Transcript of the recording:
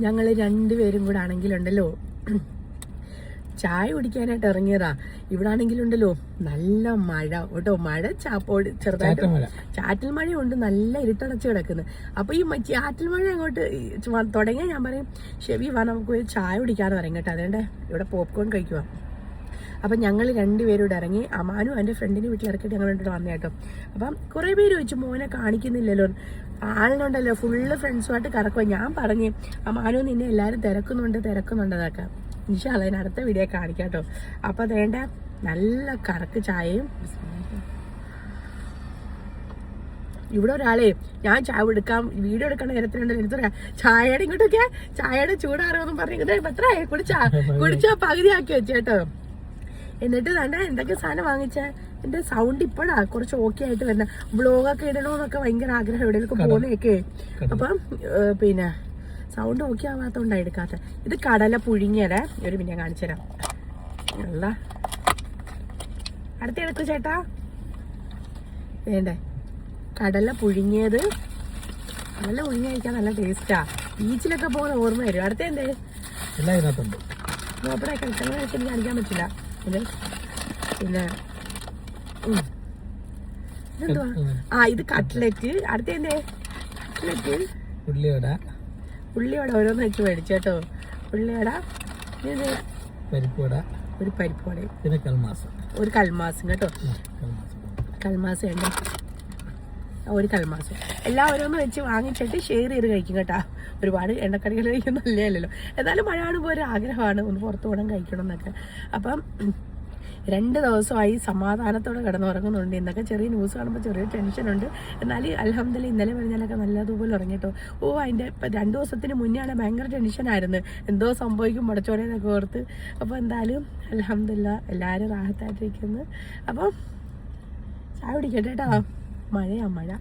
ഞങ്ങൾ രണ്ടുപേരും കൂടെ ആണെങ്കിലുണ്ടല്ലോ ചായ കുടിക്കാനായിട്ട് ഇറങ്ങിയതാ. ഇവിടെ ആണെങ്കിലുണ്ടല്ലോ നല്ല മഴ കേട്ടോ. മഴ ചാപ്പോട് ചെറുതായിട്ട് ചാറ്റൽ മഴയുണ്ട്, നല്ല ഇരുട്ടടച്ച് കിടക്കുന്നത്. അപ്പൊ ഈ ചാറ്റൽ മഴ അങ്ങോട്ട് തുടങ്ങിയാൽ ഞാൻ പറയും ഷെവി വാ നമുക്ക് പോയി ചായ കുടിക്കാന്ന് പറയും കേട്ടോ. അതുകൊണ്ട് ഇവിടെ പോപ്കോൺ കഴിക്കുക. അപ്പം ഞങ്ങൾ രണ്ടുപേരും ഇവിടെ ഇറങ്ങി. അമാനും എൻ്റെ ഫ്രണ്ടിൻ്റെ വീട്ടിലിറക്കിയിട്ട് ഞങ്ങൾ രണ്ടുകൂടെ വന്നു കേട്ടോ. അപ്പം കുറേ പേര് ചോദിച്ചു മോനെ കാണിക്കുന്നില്ലല്ലോ. ആളിനുണ്ടല്ലോ ഫുള്ള് ഫ്രണ്ട്സുമായിട്ട് കറക്കുക. ഞാൻ പറഞ്ഞ് അമാനു നിന്നെ എല്ലാവരും തിരക്കുന്നുണ്ട്. ഇൻഷാ അല്ലാ അതിന് അടുത്ത വീഡിയോ കാണിക്കാം കേട്ടോ. അപ്പം അതേണ്ട നല്ല കറക്ക് ചായയും. ഇവിടെ ഒരാളെ ഞാൻ ചായ വീഡിയോ എടുക്കേണ്ട നേരത്തിനുണ്ടല്ലോ എനിക്ക് പറയാം ചായയുടെ ഇങ്ങോട്ടൊക്കെ ചായയുടെ ചൂടാറുമെന്നും പറഞ്ഞു എത്ര കുടിച്ചാ പകുതിയാക്കി വെച്ചേട്ടോ. എന്നിട്ട് തന്നെ എന്തൊക്കെ സാധനം വാങ്ങിച്ച എന്റെ സൗണ്ട് ഇപ്പോഴാ കുറച്ച് ഓക്കെ ആയിട്ട് വരുന്ന. വ്ളോഗൊക്കെ ഇടണമെന്നൊക്കെ ഭയങ്കര ആഗ്രഹം എവിടെയൊക്കെ പോകുന്നതൊക്കെ. അപ്പം പിന്നെ സൗണ്ട് ഓക്കെ ആവാത്തോണ്ടാ എടുക്കാത്ത. ഇത് കടല പുഴുങ്ങിയതേ. ഒരു പിന്നെ കാണിച്ചു തരാം. അല്ല അടുത്ത എടുക്കു ചേട്ടാ. വേണ്ടേ കടല പുഴുങ്ങിയത്. കടല പുഴുങ്ങി കഴിക്കാൻ നല്ല ടേസ്റ്റാ. ബീച്ചിലൊക്കെ പോകുന്ന ഓർമ്മ വരും. അടുത്ത എന്തേ നോപ്പടെ കളിക്കുന്ന എനിക്ക് കാണിക്കാൻ പറ്റില്ല. പിന്നെ ഇതെന്തുവാ? ഇത് കട്ട്ലറ്റ്. അടുത്ത എന്തേ കട്ട്ലറ്റ് ഉള്ളിവട ഓരോന്ന് വെച്ച് മേടിച്ചേട്ടോ. ഉള്ളിവട, ഒരു പരിപ്പുവട, ഒരു കൽമാസം കേട്ടോ. കൽമാസം ഉണ്ട്, ഒരു കൽമാസം. എല്ലാം ഓരോന്ന് വെച്ച് വാങ്ങിച്ചിട്ട് ഷെയർ ചെയ്ത് കഴിക്കും കേട്ടോ. ഒരുപാട് എണ്ണക്കടികൾ കഴിക്കുന്നല്ലേ അല്ലല്ലോ. എന്നാലും മഴ കാണുമ്പോൾ ഒരു ആഗ്രഹമാണ് ഒന്ന് പുറത്ത് പോകണം കഴിക്കണം എന്നൊക്കെ. അപ്പം 2 ദിവസമായി സമാധാനത്തോടെ കിടന്നുറങ്ങുന്നുണ്ട്. ഇന്നൊക്കെ ചെറിയ ന്യൂസ് കാണുമ്പോൾ ചെറിയ ടെൻഷനുണ്ട്. എന്നാലും അൽഹംദുലില്ലാ ഇന്നലെ പറഞ്ഞാലൊക്കെ നല്ലതുപോലെ ഉറങ്ങിട്ടോ. അതിൻ്റെ 2 ദിവസത്തിന് മുന്നെയാണ് ഭയങ്കര ടെൻഷനായിരുന്നു. എന്തോ സംഭവിക്കും പടച്ചോനേന്നൊക്കെ ഓർത്ത്. അപ്പോൾ എന്തായാലും അൽഹംദുലില്ലാ എല്ലാവരും റാഹത്തായിട്ടിരിക്കുന്നു. അപ്പം ചായ കുടിക്കട്ടെ കേട്ടോ. മഴയാ മഴ.